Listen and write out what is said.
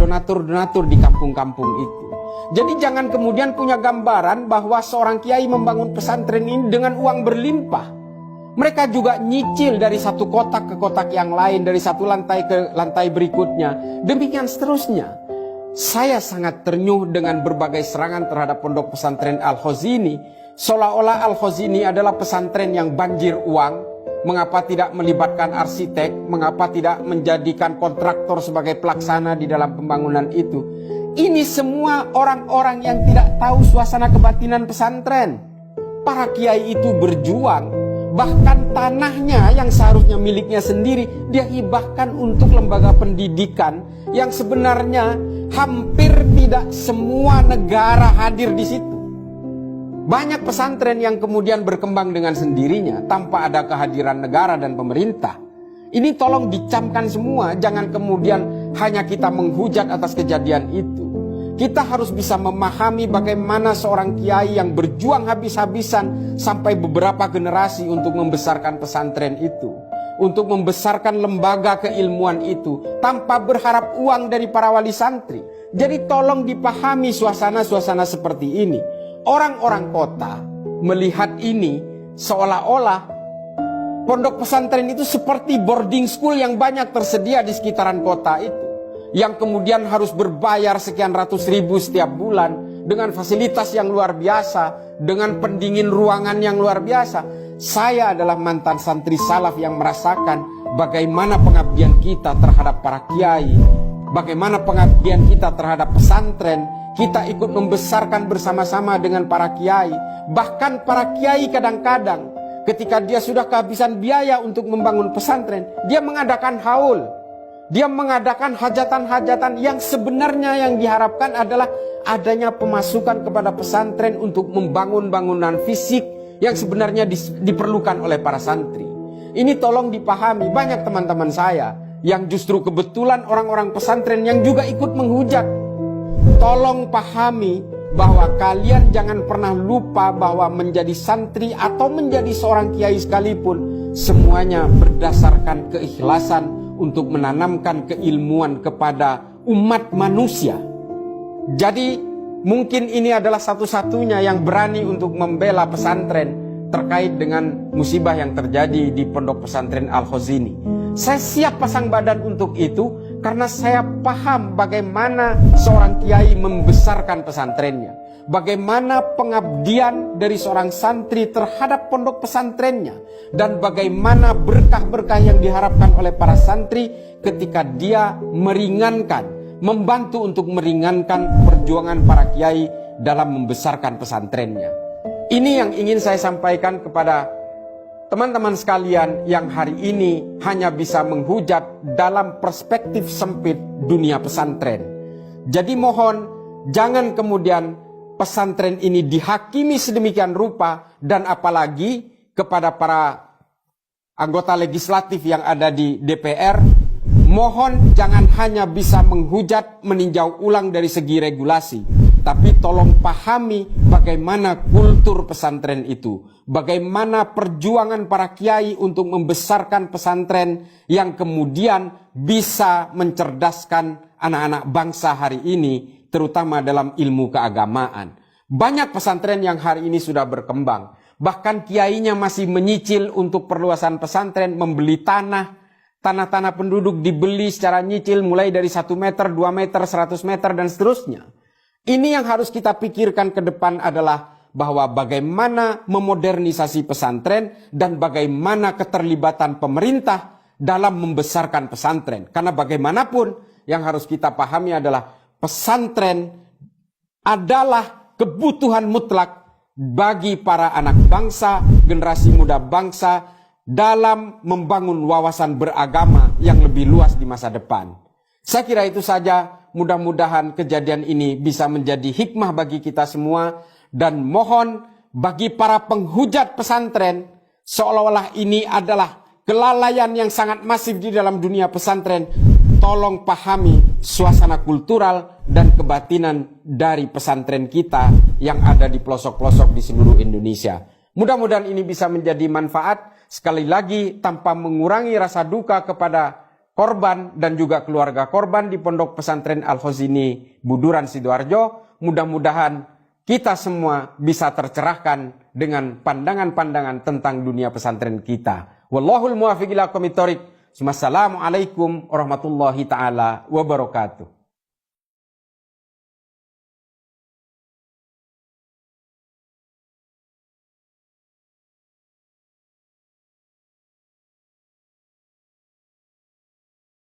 donatur-donatur di kampung-kampung itu. Jadi jangan kemudian punya gambaran bahwa seorang kiai membangun pesantren ini dengan uang berlimpah. Mereka juga nyicil dari satu kotak ke kotak yang lain, dari satu lantai ke lantai berikutnya. Demikian seterusnya. Saya sangat ternyuh dengan berbagai serangan terhadap pondok pesantren Al-Khazini. Seolah-olah Al-Khazini adalah pesantren yang banjir uang. Mengapa tidak melibatkan arsitek? Mengapa tidak menjadikan kontraktor sebagai pelaksana di dalam pembangunan itu? Ini semua orang-orang yang tidak tahu suasana kebatinan pesantren. Para kiai itu berjuang. Bahkan tanahnya yang seharusnya miliknya sendiri, dia hibahkan untuk lembaga pendidikan yang sebenarnya hampir tidak semua negara hadir di situ. Banyak pesantren yang kemudian berkembang dengan sendirinya tanpa ada kehadiran negara dan pemerintah. Ini tolong dicamkan semua, jangan kemudian hanya kita menghujat atas kejadian itu. Kita harus bisa memahami bagaimana seorang kiai yang berjuang habis-habisan sampai beberapa generasi untuk membesarkan pesantren itu, untuk membesarkan lembaga keilmuan itu tanpa berharap uang dari para wali santri. Jadi tolong dipahami suasana-suasana seperti ini. Orang-orang kota melihat ini seolah-olah pondok pesantren itu seperti boarding school yang banyak tersedia di sekitaran kota itu, yang kemudian harus berbayar sekian ratus ribu setiap bulan dengan fasilitas yang luar biasa, dengan pendingin ruangan yang luar biasa. Saya adalah mantan santri salaf yang merasakan bagaimana pengabdian kita terhadap para kiai, bagaimana pengabdian kita terhadap pesantren. Kita ikut membesarkan bersama-sama dengan para kiai. Bahkan para kiai kadang-kadang ketika dia sudah kehabisan biaya untuk membangun pesantren, dia mengadakan haul. Dia mengadakan hajatan-hajatan yang sebenarnya yang diharapkan adalah adanya pemasukan kepada pesantren untuk membangun bangunan fisik yang sebenarnya diperlukan oleh para santri. Ini tolong dipahami. Banyak teman-teman saya yang justru kebetulan orang-orang pesantren yang juga ikut menghujat. Tolong pahami bahwa kalian jangan pernah lupa bahwa menjadi santri atau menjadi seorang kiai sekalipun, semuanya berdasarkan keikhlasan untuk menanamkan keilmuan kepada umat manusia. Jadi mungkin ini adalah satu-satunya yang berani untuk membela pesantren terkait dengan musibah yang terjadi di pondok pesantren Al-Khazini. Saya siap pasang badan untuk itu karena saya paham bagaimana seorang kiai membesarkan pesantrennya, bagaimana pengabdian dari seorang santri terhadap pondok pesantrennya, dan bagaimana berkah-berkah yang diharapkan oleh para santri ketika dia meringankan, membantu untuk meringankan perjuangan para kiai dalam membesarkan pesantrennya. Ini yang ingin saya sampaikan kepada teman-teman sekalian yang hari ini hanya bisa menghujat dalam perspektif sempit dunia pesantren. Jadi mohon jangan kemudian pesantren ini dihakimi sedemikian rupa, dan apalagi kepada para anggota legislatif yang ada di DPR, mohon jangan hanya bisa menghujat, meninjau ulang dari segi regulasi, tapi tolong pahami bagaimana kultur pesantren itu, bagaimana perjuangan para kiai untuk membesarkan pesantren yang kemudian bisa mencerdaskan anak-anak bangsa hari ini, terutama dalam ilmu keagamaan. Banyak pesantren yang hari ini sudah berkembang, bahkan kiainya masih menyicil untuk perluasan pesantren, membeli tanah-tanah penduduk dibeli secara nyicil mulai dari 1 meter, 2 meter, 100 meter, dan seterusnya. Ini yang harus kita pikirkan ke depan adalah bahwa bagaimana memodernisasi pesantren dan bagaimana keterlibatan pemerintah dalam membesarkan pesantren. Karena bagaimanapun yang harus kita pahami adalah pesantren adalah kebutuhan mutlak bagi para anak bangsa, generasi muda bangsa dalam membangun wawasan beragama yang lebih luas di masa depan. Saya kira itu saja. Mudah-mudahan kejadian ini bisa menjadi hikmah bagi kita semua, dan mohon bagi para penghujat pesantren seolah-olah ini adalah kelalaian yang sangat masif di dalam dunia pesantren, tolong pahami suasana kultural dan kebatinan dari pesantren kita yang ada di pelosok-pelosok di seluruh Indonesia. Mudah-mudahan ini bisa menjadi manfaat, sekali lagi tanpa mengurangi rasa duka kepada korban dan juga keluarga korban di Pondok Pesantren Al-Khazini Buduran Sidoarjo. Mudah-mudahan kita semua bisa tercerahkan dengan pandangan-pandangan tentang dunia pesantren kita. Wallahul muwaffiq ila aqwamit thoriq. Wassalamualaikum warahmatullahi taala wabarakatuh.